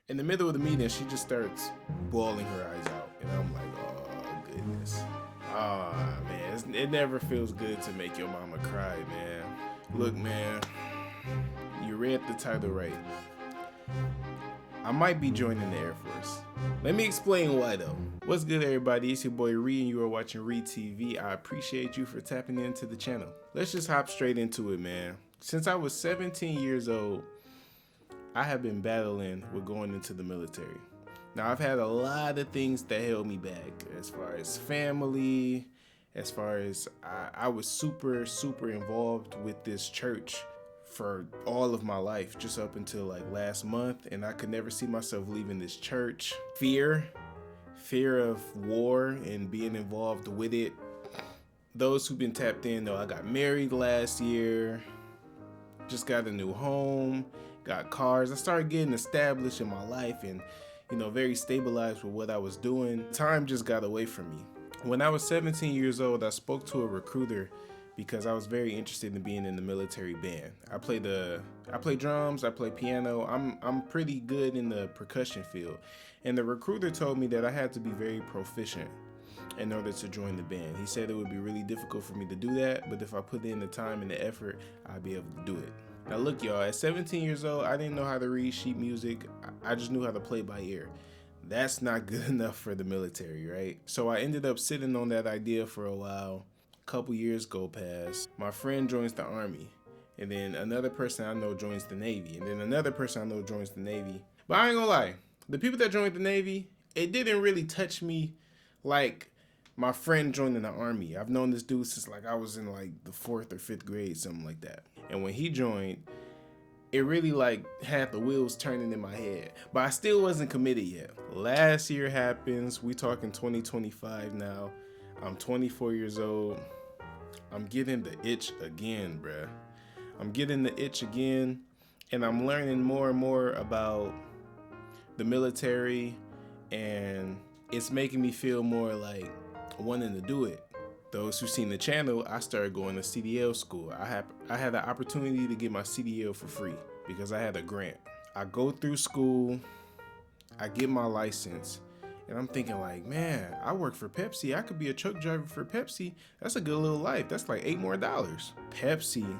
In the middle of the meeting, she just starts bawling her eyes out. And I'm like, oh, goodness. Oh, man. It never feels good to make your mama cry, man. Look, man, you read the title right. I might be joining the Air Force. Let me explain why, though. What's good, everybody? It's your boy Ree, and you are watching Ree TV. I appreciate you for tapping into the channel. Let's just hop straight into it, man. Since I was 17 years old, I have been battling with going into the military. Now, I've had a lot of things that held me back, as far as family, as far as I was super involved with this church for all of my life, just up until like last month, and I could never see myself leaving this church. Fear of war and being involved with it. Those who've been tapped in know I got married last year, just got a new home, got cars. I started getting established in my life and, very stabilized with what I was doing. Time just got away from me. When I was 17 years old, I spoke to a recruiter because I was very interested in being in the military band. I play drums, I play piano. I'm pretty good in the percussion field. And the recruiter told me that I had to be very proficient in order to join the band. He said it would be really difficult for me to do that, but if I put in the time and the effort, I'd be able to do it. Now look, y'all, at 17 years old, I didn't know how to read sheet music. I just knew how to play by ear. That's not good enough for the military, right? So I ended up sitting on that idea for a while. A couple years go past. My friend joins the Army, and then another person I know joins the Navy, and then another person I know joins the Navy. But I ain't gonna lie, the people that joined the Navy, it didn't really touch me like my friend joining the Army. I've known this dude since like I was in like the 4th or 5th grade, something like that. And when he joined, it really like had the wheels turning in my head, but I still wasn't committed yet. Last year happens, we talking 2025 now. I'm 24 years old. I'm getting the itch again, bruh. I'm getting the itch again, and I'm learning more and more about the military, and it's making me feel more like wanting to do it. Those who've seen the channel, I started going to CDL school. I had the opportunity to get my CDL for free because I had a grant. I go through school, I get my license, and I'm thinking like, man, I work for Pepsi. I could be a truck driver for Pepsi. That's a good little life. That's like $8 more. Pepsi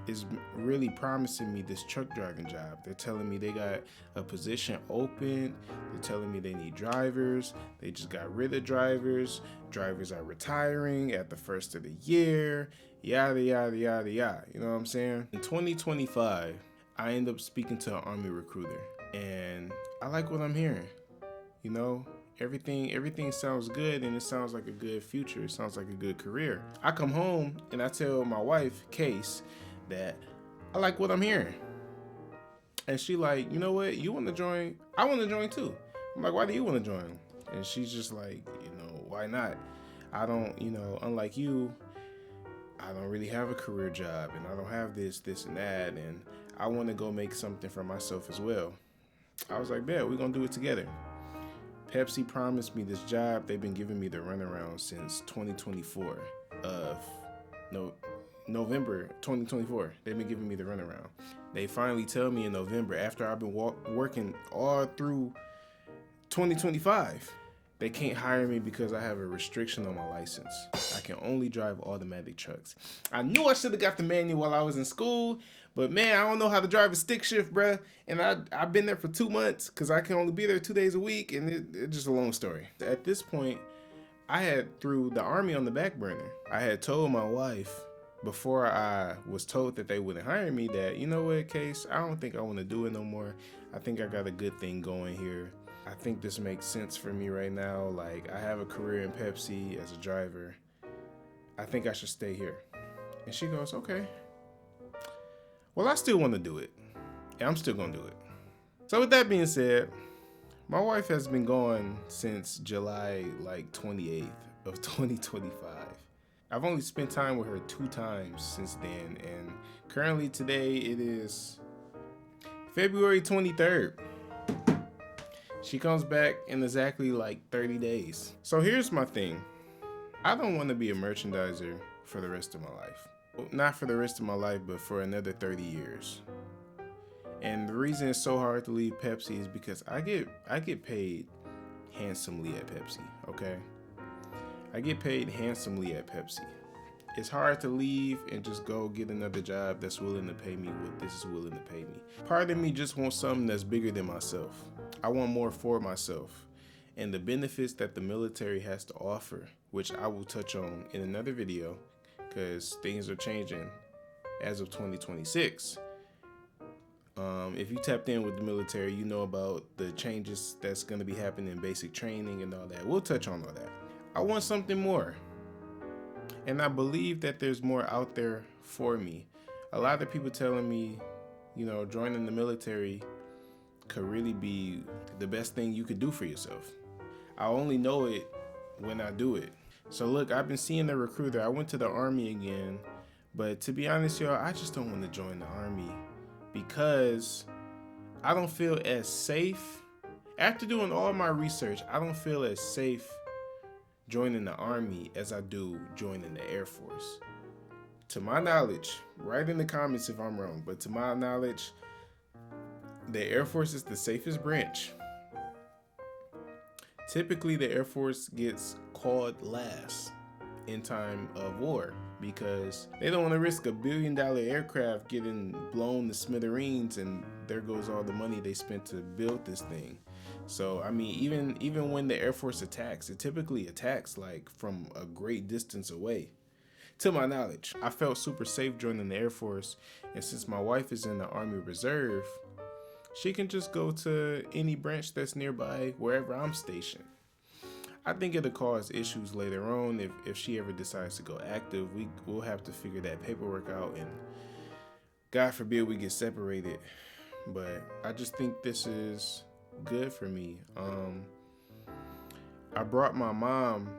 is really promising me this truck driving job. They're telling me they got a position open. They're telling me they need drivers. They just got rid of drivers. Drivers are retiring at the first of the year. Yada, yada, yada, yada. You know what I'm saying? In 2025, I end up speaking to an Army recruiter, and I like what I'm hearing. Everything sounds good, and it sounds like a good future. It sounds like a good career. I come home and I tell my wife, Case, that I like what I'm hearing. And she like, you know what? You want to join? I want to join too. I'm like, why do you want to join? And she's just like, why not? I don't, unlike you, I don't really have a career job, and I don't have this, and that, and I want to go make something for myself as well. I was like, bet, we're going to do it together. Pepsi promised me this job. They've been giving me the runaround since 2024 of November 2024. They've been giving me the runaround. They finally tell me in November, after I've been working all through 2025, they can't hire me because I have a restriction on my license. I can only drive automatic trucks. I knew I should have got the manual while I was in school, but man, I don't know how to drive a stick shift, bruh. And I've been there for 2 months because I can only be there 2 days a week, and it's just a long story. At this point, I had threw the Army on the back burner. I had told my wife before I was told that they wouldn't hire me that, you know what, Case, I don't think I want to do it no more. I think I got a good thing going here. I think this makes sense for me right now. Like, I have a career in Pepsi as a driver. I think I should stay here. And she goes, okay. Well, I still want to do it. And I'm still going to do it. So with that being said, my wife has been gone since July 28th of 2025. I've only spent time with her 2 times since then. And currently today it is February 23rd. She comes back in exactly 30 days. So here's my thing. I don't want to be a merchandiser for the rest of my life. Well, not for the rest of my life, but for another 30 years. And the reason it's so hard to leave Pepsi is because I get paid handsomely at Pepsi, okay? I get paid handsomely at Pepsi. It's hard to leave and just go get another job that's willing to pay me what this is willing to pay me. Part of me just wants something that's bigger than myself. I want more for myself. And the benefits that the military has to offer, which I will touch on in another video, because things are changing as of 2026. If you tapped in with the military, you know about the changes that's going to be happening in basic training and all that. We'll touch on all that. I want something more. And I believe that there's more out there for me. A lot of people telling me, joining the military could really be the best thing you could do for yourself. I only know it when I do it. So look, I've been seeing the recruiter. I went to the Army again, but to be honest, y'all, I just don't want to join the Army because I don't feel as safe. After doing all my research, I don't feel as safe joining the Army as I do joining the Air Force. To my knowledge, write in the comments if I'm wrong, but to my knowledge, the Air Force is the safest branch. Typically, the Air Force gets called last in time of war because they don't want to risk $1 billion aircraft getting blown to smithereens, and there goes all the money they spent to build this thing. So, I mean, even when the Air Force attacks, it typically attacks like from a great distance away. To my knowledge, I felt super safe joining the Air Force, and since my wife is in the Army Reserve, she can just go to any branch that's nearby wherever I'm stationed. I think it'll cause issues later on if she ever decides to go active. We'll have to figure that paperwork out, and God forbid we get separated. But I just think this is good for me. I brought my mom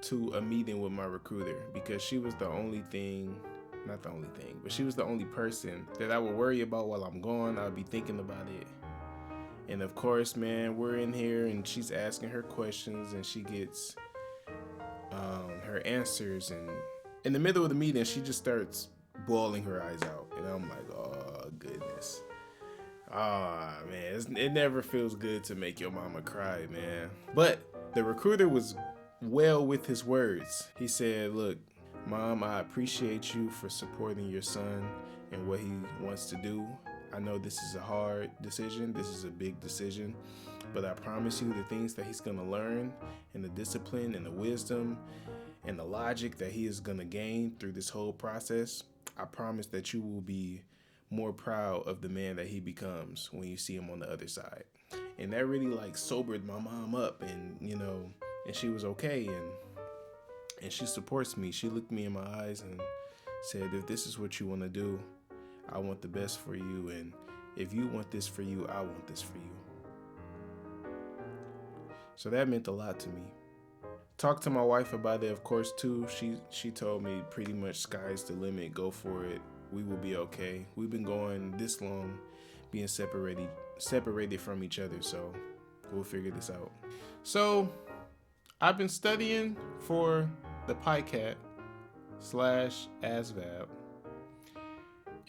to a meeting with my recruiter because she was the only thing, not the only thing, but she was the only person that I would worry about while I'm gone. I'd be thinking about it. And of course, man, we're in here and she's asking her questions and she gets her answers, and in the middle of the meeting she just starts bawling her eyes out, and I'm like, oh goodness. Man, it never feels good to make your mama cry, man. But the recruiter was well with his words. He said, look, Mom, I appreciate you for supporting your son and what he wants to do. I know this is a hard decision. This is a big decision, but I promise you the things that he's going to learn and the discipline and the wisdom and the logic that he is going to gain through this whole process, I promise that you will be more proud of the man that he becomes when you see him on the other side. And that really sobered my mom up, and and she was okay, and she supports me. She looked me in my eyes and said, if this is what you want to do, I want the best for you, and if you want this for you, I want this for you. So that meant a lot to me. Talked to my wife about it, of course, too. She told me pretty much sky's the limit, go for it. We will be okay. We've been going this long, being separated from each other, so we'll figure this out. So I've been studying for the PICAT / ASVAB,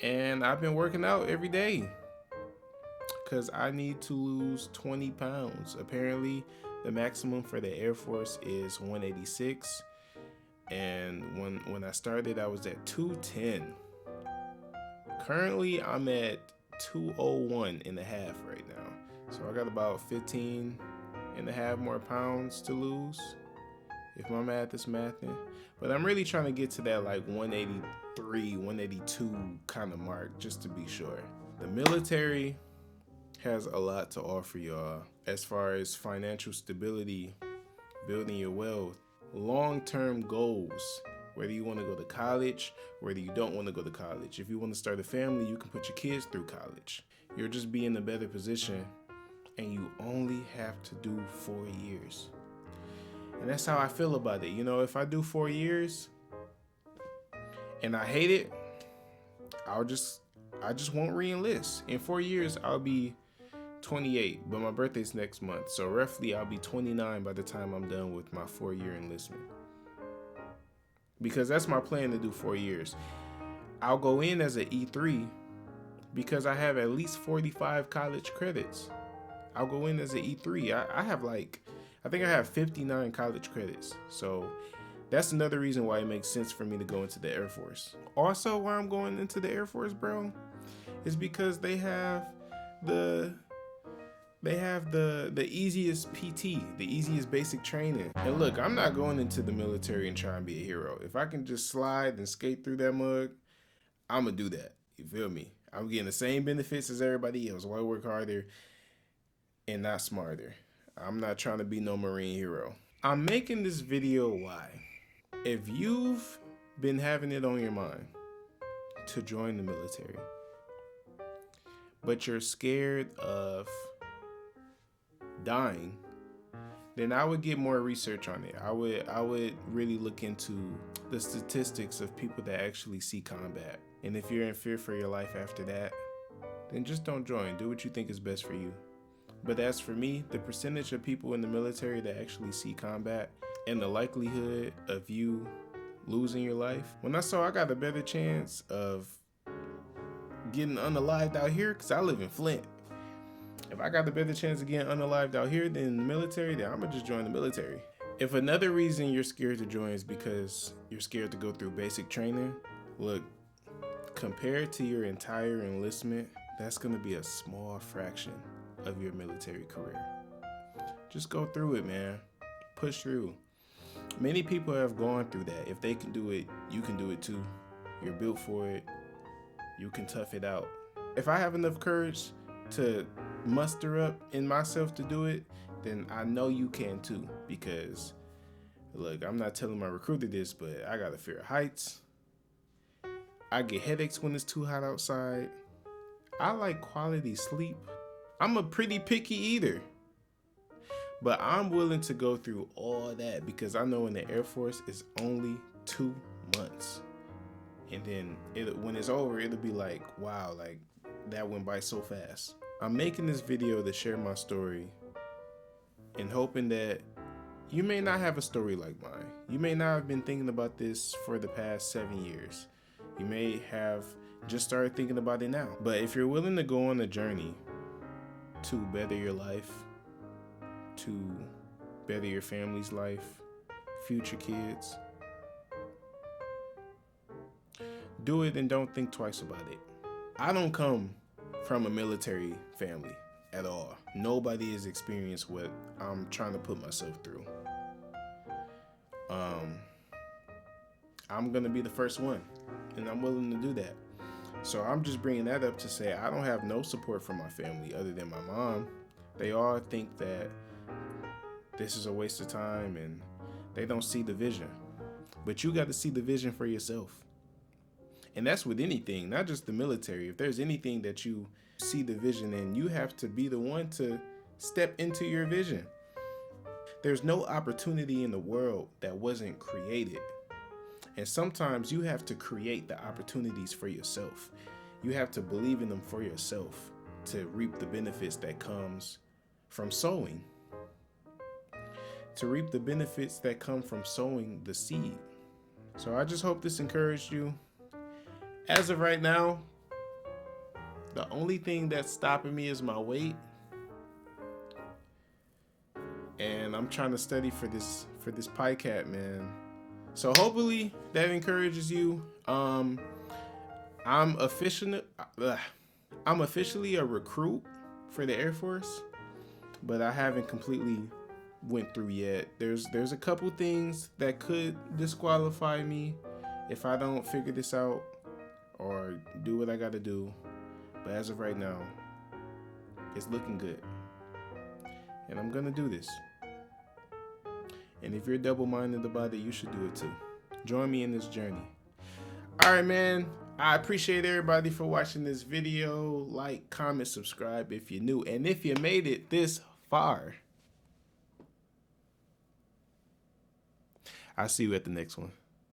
and I've been working out every day because I need to lose 20 pounds. Apparently, the maximum for the Air Force is 186, and when I started, I was at 210. Currently, I'm at 201 and a half right now. So I got about 15 and a half more pounds to lose, if my math is mathing. But I'm really trying to get to that 183, 182 kind of mark, just to be sure. The military has a lot to offer y'all as far as financial stability, building your wealth, long-term goals, whether you want to go to college, whether you don't want to go to college. If you want to start a family, you can put your kids through college. You'll just be in a better position, and you only have to do 4 years. And that's how I feel about it. If I do 4 years and I hate it, I just won't re-enlist. In 4 years, I'll be 28, but my birthday's next month. So roughly I'll be 29 by the time I'm done with my 4-year enlistment. Because that's my plan, to do 4 years. I'll go in as an E3, because I have at least 45 college credits. I'll go in as an E3. I have like, I think I have 59 college credits. So that's another reason why it makes sense for me to go into the Air Force. Also, why I'm going into the Air Force, bro, is because they have the easiest PT, the easiest basic training. And look, I'm not going into the military and trying to be a hero. If I can just slide and skate through that mug, I'm gonna do that. You feel me? I'm getting the same benefits as everybody else. Why work harder and not smarter? I'm not trying to be no Marine hero. I'm making this video why? If you've been having it on your mind to join the military, but you're scared of dying, then I would get more research on it. I would really look into the statistics of people that actually see combat. And if you're in fear for your life after that, then just don't join. Do what you think is best for you. But as for me, the percentage of people in the military that actually see combat and the likelihood of you losing your life, when I saw I got a better chance of getting unalived out here, because I live in Flint. If I got the better chance of getting unalived out here than in the military, then I'm gonna just join the military. If another reason you're scared to join is because you're scared to go through basic training, look, compared to your entire enlistment, that's gonna be a small fraction of your military career. Just go through it, man. Push through. Many people have gone through that. If they can do it, you can do it too. You're built for it. You can tough it out. If I have enough courage to muster up in myself to do it, then I know you can too. Because look, I'm not telling my recruiter this, but I got a fear of heights. I get headaches when it's too hot outside. I like quality sleep. I'm a pretty picky eater. But I'm willing to go through all that because I know in the Air Force it's only 2 months. And then when it's over, it'll be like, wow, like that went by so fast. I'm making this video to share my story and hoping that you may not have a story like mine. You may not have been thinking about this for the past 7 years. You may have just started thinking about it now. But if you're willing to go on a journey to better your life, to better your family's life, future kids, do it and don't think twice about it. I don't come from a military family at all. Nobody has experienced what I'm trying to put myself through. I'm gonna be the first one, and I'm willing to do that. So I'm just bringing that up to say I don't have no support from my family other than my mom. They all think that this is a waste of time and they don't see the vision. But you got to see the vision for yourself. And that's with anything, not just the military. If there's anything that you see the vision in, you have to be the one to step into your vision. There's no opportunity in the world that wasn't created. And sometimes you have to create the opportunities for yourself. You have to believe in them for yourself to reap the benefits that comes from sowing. To reap the benefits that come from sowing the seed. So I just hope this encouraged you. As of right now, the only thing that's stopping me is my weight. And I'm trying to study for this PICAT, man. So hopefully that encourages you. I'm officially a recruit for the Air Force, but I haven't completely went through yet. There's a couple things that could disqualify me if I don't figure this out or do what I gotta do. But as of right now, it's looking good. And I'm gonna do this. And if you're double-minded about it, you should do it too. Join me in this journey. All right, man. I appreciate everybody for watching this video. Like, comment, subscribe if you're new. And if you made it this far, I'll see you at the next one.